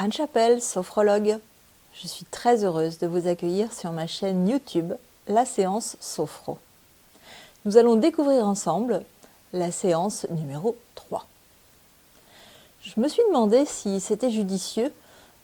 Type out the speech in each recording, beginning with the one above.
Anne Chapelle, sophrologue. Je suis très heureuse de vous accueillir sur ma chaîne YouTube, la séance Sophro. Nous allons découvrir ensemble la séance numéro 3. Je me suis demandé si c'était judicieux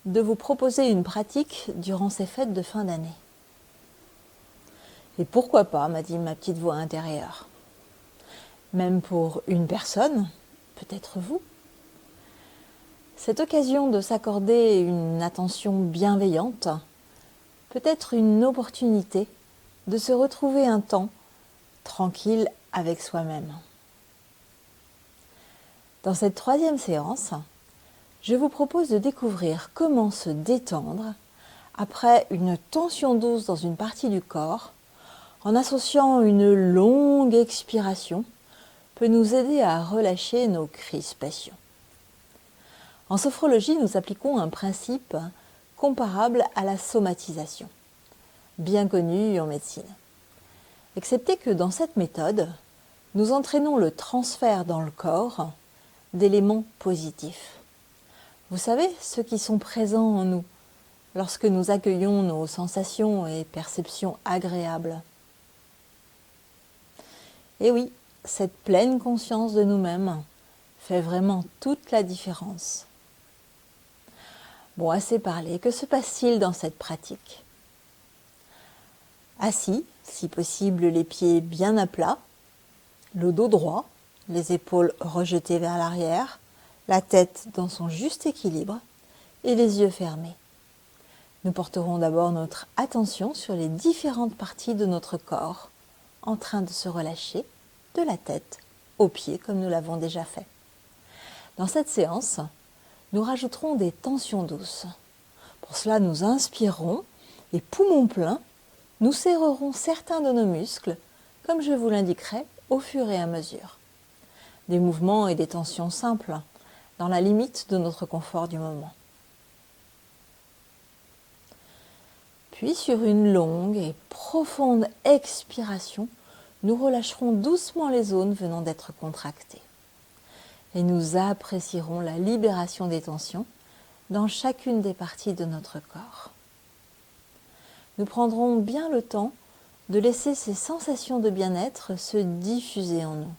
de vous proposer une pratique durant ces fêtes de fin d'année. Et pourquoi pas, m'a dit ma petite voix intérieure. Même pour une personne, peut-être vous. Cette occasion de s'accorder une attention bienveillante peut être une opportunité de se retrouver un temps tranquille avec soi-même. Dans cette troisième séance, je vous propose de découvrir comment se détendre après une tension douce dans une partie du corps en associant une longue expiration peut nous aider à relâcher nos crispations. En sophrologie, nous appliquons un principe comparable à la somatisation, bien connu en médecine. Excepté que dans cette méthode, nous entraînons le transfert dans le corps d'éléments positifs. Vous savez, ceux qui sont présents en nous lorsque nous accueillons nos sensations et perceptions agréables. Et oui, cette pleine conscience de nous-mêmes fait vraiment toute la différence. Bon, assez parlé, que se passe-t-il dans cette pratique? Assis, si possible les pieds bien à plat, le dos droit, les épaules rejetées vers l'arrière, la tête dans son juste équilibre et les yeux fermés. Nous porterons d'abord notre attention sur les différentes parties de notre corps en train de se relâcher, de la tête aux pieds comme nous l'avons déjà fait. Dans cette séance, nous rajouterons des tensions douces. Pour cela, nous inspirerons et poumons pleins, nous serrerons certains de nos muscles, comme je vous l'indiquerai au fur et à mesure. Des mouvements et des tensions simples, dans la limite de notre confort du moment. Puis, sur une longue et profonde expiration, nous relâcherons doucement les zones venant d'être contractées. Et nous apprécierons la libération des tensions dans chacune des parties de notre corps. Nous prendrons bien le temps de laisser ces sensations de bien-être se diffuser en nous.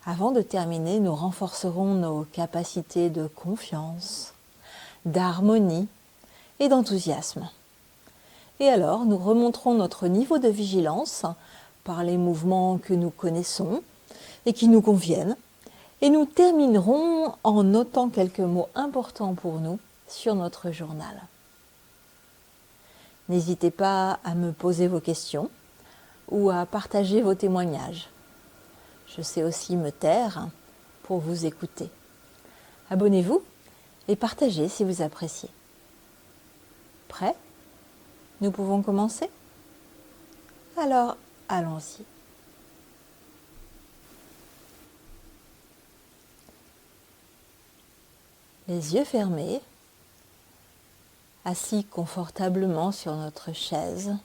Avant de terminer, nous renforcerons nos capacités de confiance, d'harmonie et d'enthousiasme. Et alors, nous remonterons notre niveau de vigilance par les mouvements que nous connaissons et qui nous conviennent. Et nous terminerons en notant quelques mots importants pour nous sur notre journal. N'hésitez pas à me poser vos questions ou à partager vos témoignages. Je sais aussi me taire pour vous écouter. Abonnez-vous et partagez si vous appréciez. Prêt? Nous pouvons commencer? Alors, allons-y. Les yeux fermés, assis confortablement sur notre chaise,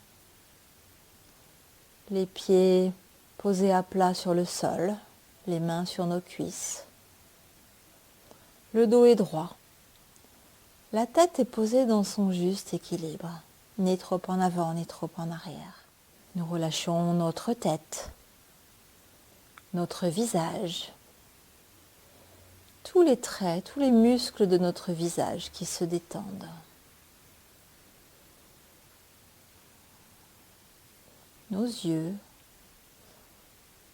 les pieds posés à plat sur le sol, les mains sur nos cuisses. Le dos est droit, la tête est posée dans son juste équilibre, ni trop en avant ni trop en arrière. Nous relâchons notre tête, notre visage, tous les traits, tous les muscles de notre visage qui se détendent. Nos yeux,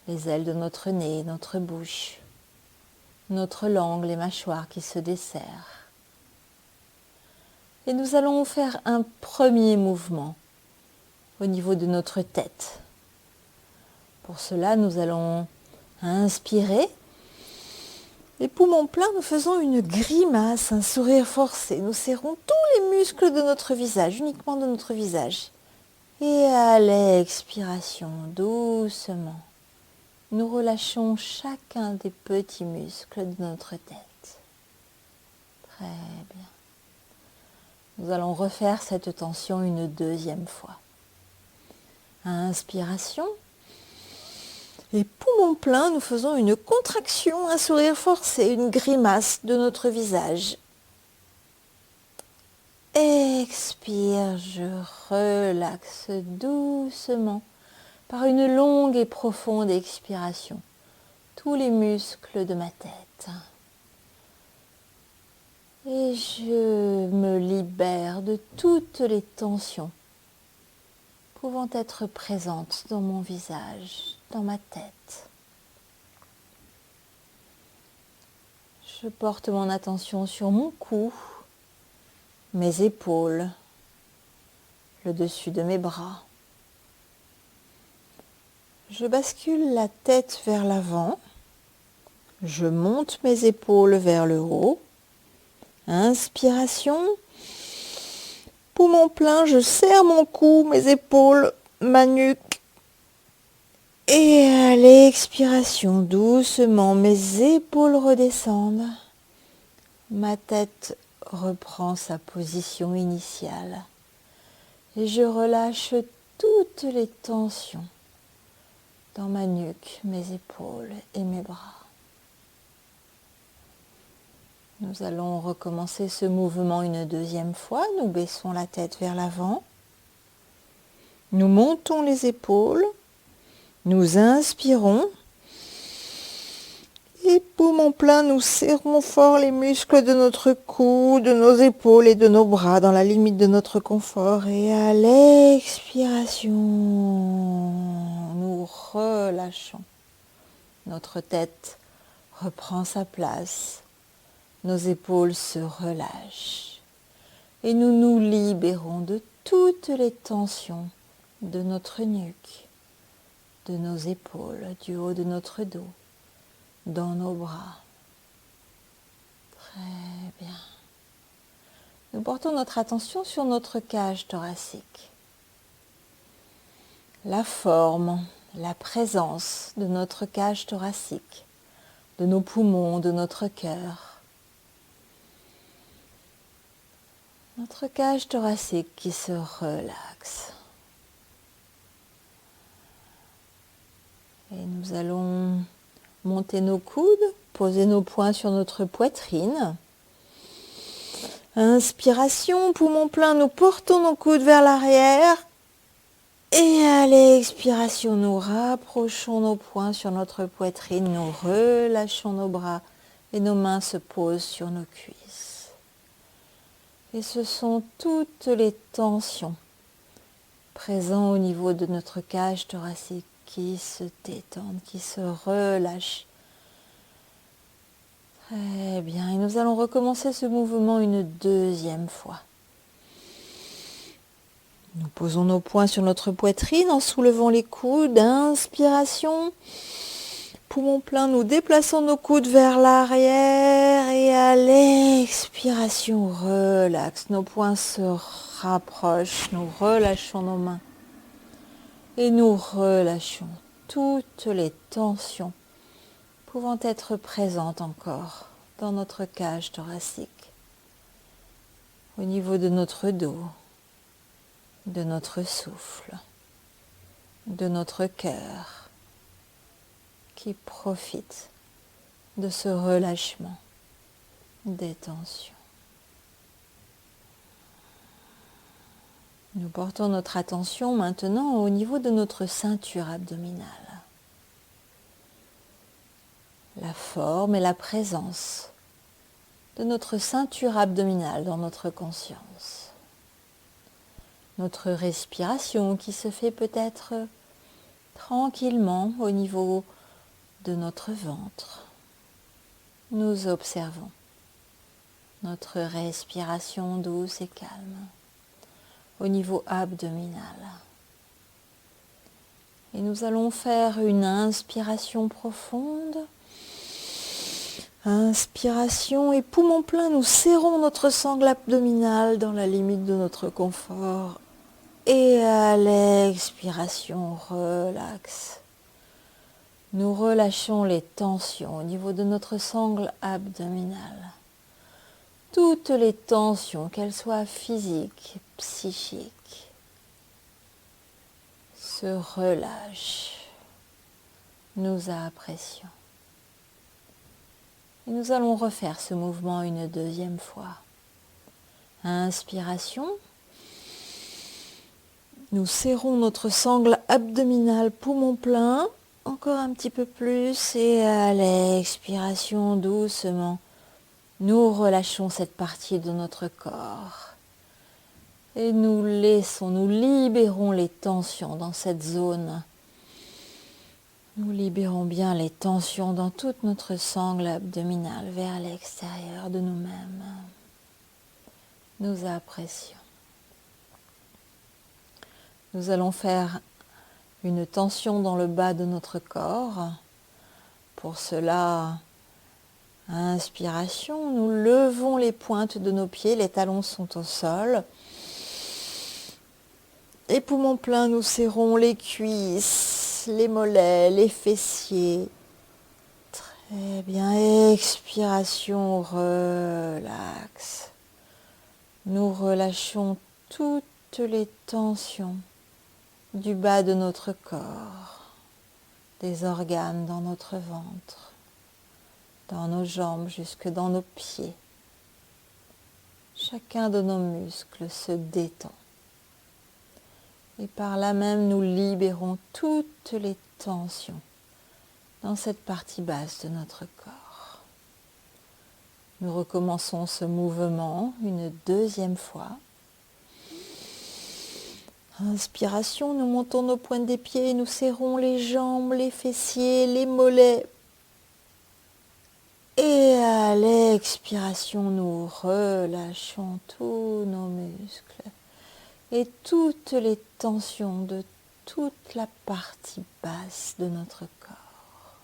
les ailes de notre nez, notre bouche, notre langue, les mâchoires qui se desserrent. Et nous allons faire un premier mouvement au niveau de notre tête. Pour cela, nous allons inspirer. Les poumons pleins, nous faisons une grimace, un sourire forcé. Nous serrons tous les muscles de notre visage, uniquement de notre visage. Et à l'expiration, doucement, nous relâchons chacun des petits muscles de notre tête. Très bien. Nous allons refaire cette tension une deuxième fois. Inspiration. Et poumons pleins, nous faisons une contraction, un sourire forcé, une grimace de notre visage. expire, je relaxe doucement par une longue et profonde expiration tous les muscles de ma tête. Et je me libère de toutes les tensions pouvant être présentes dans mon visage, dans ma tête. Je porte mon attention sur mon cou, mes épaules, le dessus de mes bras. Je bascule la tête vers l'avant. Je monte mes épaules vers le haut. Inspiration. Poumon plein, je serre mon cou, mes épaules, ma nuque. Et à l'expiration, doucement, mes épaules redescendent. Ma tête reprend sa position initiale. Et je relâche toutes les tensions dans ma nuque, mes épaules et mes bras. Nous allons recommencer ce mouvement une deuxième fois. Nous baissons la tête vers l'avant. Nous montons les épaules. Nous inspirons. Et poumon plein, nous serrons fort les muscles de notre cou, de nos épaules et de nos bras dans la limite de notre confort. Et à l'expiration, nous relâchons. Notre tête reprend sa place. Nos épaules se relâchent et nous nous libérons de toutes les tensions de notre nuque, de nos épaules, du haut de notre dos, dans nos bras. Très bien. Nous portons notre attention sur notre cage thoracique. La forme, la présence de notre cage thoracique, de nos poumons, de notre cœur. Notre cage thoracique qui se relaxe. Et nous allons monter nos coudes, poser nos poings sur notre poitrine. Inspiration, poumon plein, nous portons nos coudes vers l'arrière. Et à l'expiration, nous rapprochons nos poings sur notre poitrine, nous relâchons nos bras et nos mains se posent sur nos cuisses. Et ce sont toutes les tensions présentes au niveau de notre cage thoracique qui se détendent, qui se relâchent. Très bien. Et nous allons recommencer ce mouvement une deuxième fois. Nous posons nos poings sur notre poitrine en soulevant les coudes. Inspiration. Poumon plein, nous déplaçons nos coudes vers l'arrière et à l'expiration, relax. Nos poings se rapprochent, nous relâchons nos mains et nous relâchons toutes les tensions pouvant être présentes encore dans notre cage thoracique, au niveau de notre dos, de notre souffle, de notre cœur, qui profite de ce relâchement des tensions. Nous portons notre attention maintenant au niveau de notre ceinture abdominale. La forme et la présence de notre ceinture abdominale dans notre conscience. Notre respiration qui se fait peut-être tranquillement au niveau de notre ventre. Nous observons notre respiration douce et calme au niveau abdominal. Et nous allons faire une inspiration profonde. Inspiration et poumon plein, nous serrons notre sangle abdominale dans la limite de notre confort. Et à l'expiration, relax. Nous relâchons les tensions au niveau de notre sangle abdominale. Toutes les tensions, qu'elles soient physiques, psychiques, se relâchent. Nous apprécions. Et nous allons refaire ce mouvement une deuxième fois. Inspiration. Nous serrons notre sangle abdominale, poumon plein. Encore un petit peu plus. Et à l'expiration, doucement, nous relâchons cette partie de notre corps. Et nous libérons les tensions dans cette zone. Nous libérons bien les tensions dans toute notre sangle abdominale vers l'extérieur de nous-mêmes. Nous apprécions. Nous allons faire une tension dans le bas de notre corps. Pour cela, inspiration, nous levons les pointes de nos pieds, les talons sont au sol. Et poumon plein, nous serrons les cuisses, les mollets, les fessiers. Très bien, expiration, relax. Nous relâchons toutes les tensions du bas de notre corps, des organes dans notre ventre, dans nos jambes jusque dans nos pieds. Chacun de nos muscles se détend. Et par là même, nous libérons toutes les tensions dans cette partie basse de notre corps. Nous recommençons ce mouvement une deuxième fois. Inspiration, nous montons nos pointes des pieds, nous serrons les jambes, les fessiers, les mollets. Et à l'expiration, nous relâchons tous nos muscles et toutes les tensions de toute la partie basse de notre corps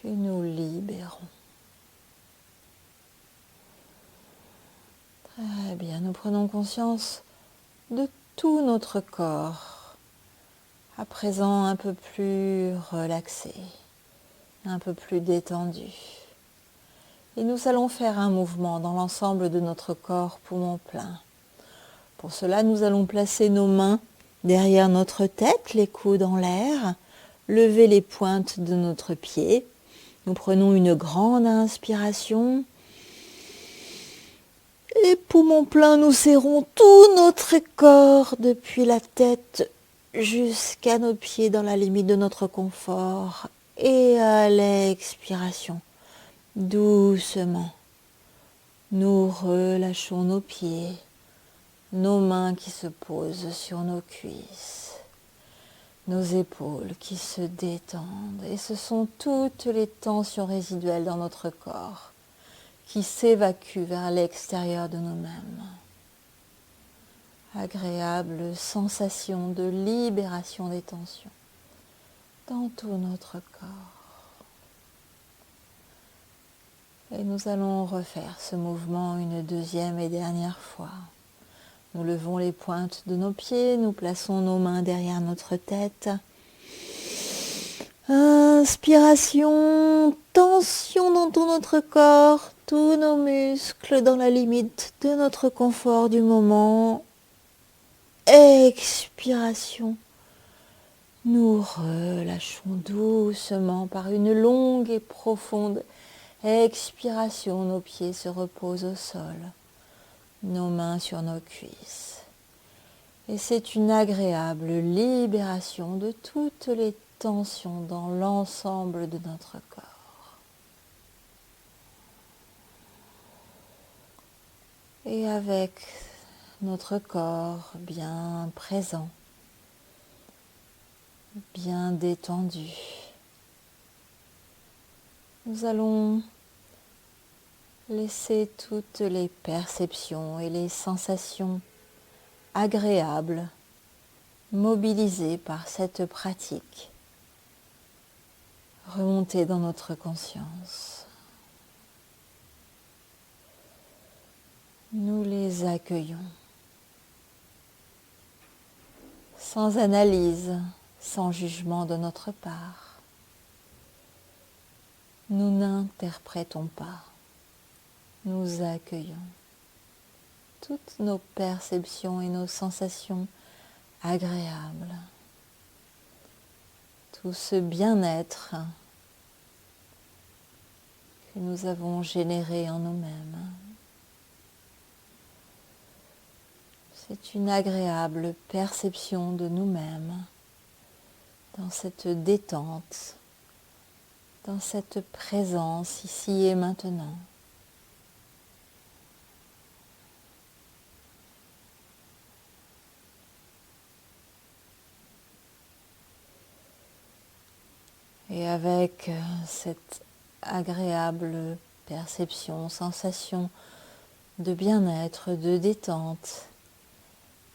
que nous libérons. Très bien, nous prenons conscience de tout notre corps, à présent un peu plus relaxé, un peu plus détendu. Et nous allons faire un mouvement dans l'ensemble de notre corps, poumon plein. Pour cela, nous allons placer nos mains derrière notre tête, les coudes en l'air, lever les pointes de notre pied. Nous prenons une grande inspiration. Et poumon plein, nous serrons tout notre corps depuis la tête jusqu'à nos pieds dans la limite de notre confort. Et à l'expiration, doucement, nous relâchons nos pieds, nos mains qui se posent sur nos cuisses, nos épaules qui se détendent. Et ce sont toutes les tensions résiduelles dans notre corps qui s'évacue vers l'extérieur de nous-mêmes. Agréable sensation de libération des tensions dans tout notre corps. Et nous allons refaire ce mouvement une deuxième et dernière fois. Nous levons les pointes de nos pieds, nous plaçons nos mains derrière notre tête. Inspiration, tension dans tout notre corps, tous nos muscles dans la limite de notre confort du moment. Expiration, nous relâchons doucement par une longue et profonde expiration. Nos pieds se reposent au sol, nos mains sur nos cuisses. Et c'est une agréable libération de toutes les tensions dans l'ensemble de notre corps. Et avec notre corps bien présent, bien détendu, nous allons laisser toutes les perceptions et les sensations agréables mobilisées par cette pratique remonter dans notre conscience. Nous les accueillons sans analyse, sans jugement de notre part. Nous n'interprétons pas, nous accueillons toutes nos perceptions et nos sensations agréables, tout ce bien-être que nous avons généré en nous-mêmes. C'est une agréable perception de nous-mêmes dans cette détente, dans cette présence ici et maintenant. Et avec cette agréable perception, sensation de bien-être, de détente,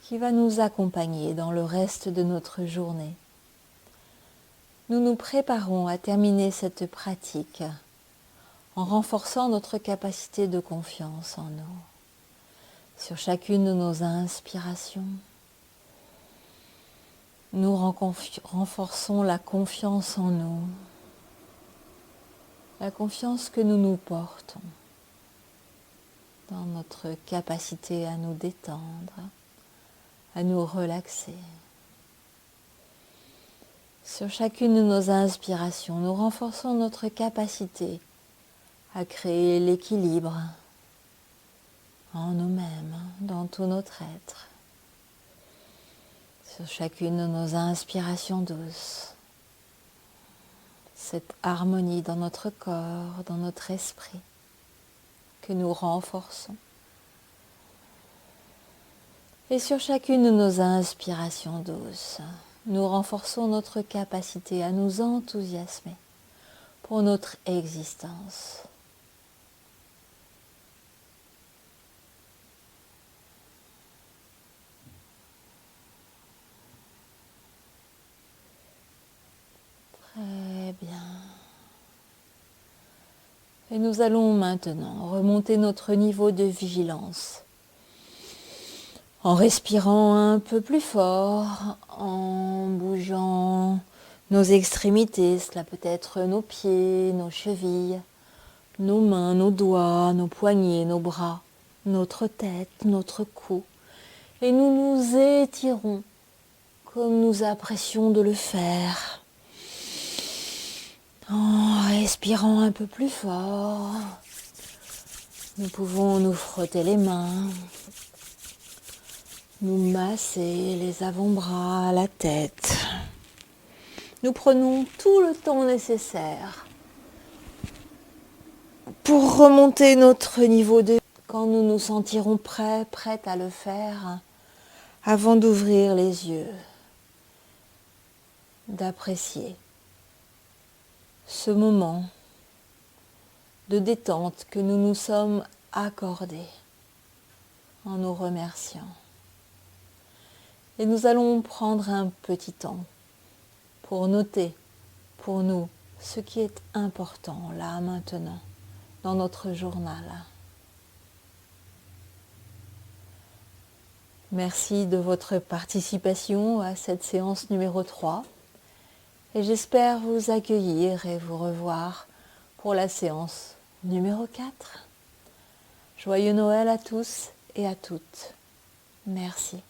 qui va nous accompagner dans le reste de notre journée, nous nous préparons à terminer cette pratique en renforçant notre capacité de confiance en nous. Sur chacune de nos inspirations, nous renforçons la confiance en nous, la confiance que nous nous portons dans notre capacité à nous détendre, à nous relaxer. Sur chacune de nos inspirations, nous renforçons notre capacité à créer l'équilibre en nous-mêmes, dans tout notre être. Sur chacune de nos inspirations douces, cette harmonie dans notre corps, dans notre esprit, que nous renforçons. Et sur chacune de nos inspirations douces, nous renforçons notre capacité à nous enthousiasmer pour notre existence. Très bien. Et nous allons maintenant remonter notre niveau de vigilance en respirant un peu plus fort, en bougeant nos extrémités, cela peut être nos pieds, nos chevilles, nos mains, nos doigts, nos poignets, nos bras, notre tête, notre cou. Et nous nous étirons comme nous apprécions de le faire. En respirant un peu plus fort, nous pouvons nous frotter les mains, nous masser les avant-bras, la tête. Nous prenons tout le temps nécessaire pour remonter notre niveau de vie. Quand nous nous sentirons prêtes à le faire, avant d'ouvrir les yeux, d'apprécier ce moment de détente que nous nous sommes accordés en nous remerciant. Et nous allons prendre un petit temps pour noter pour nous ce qui est important là maintenant dans notre journal. Merci de votre participation à cette séance numéro 3 et j'espère vous accueillir et vous revoir pour la séance numéro 4. Joyeux Noël à tous et à toutes. Merci.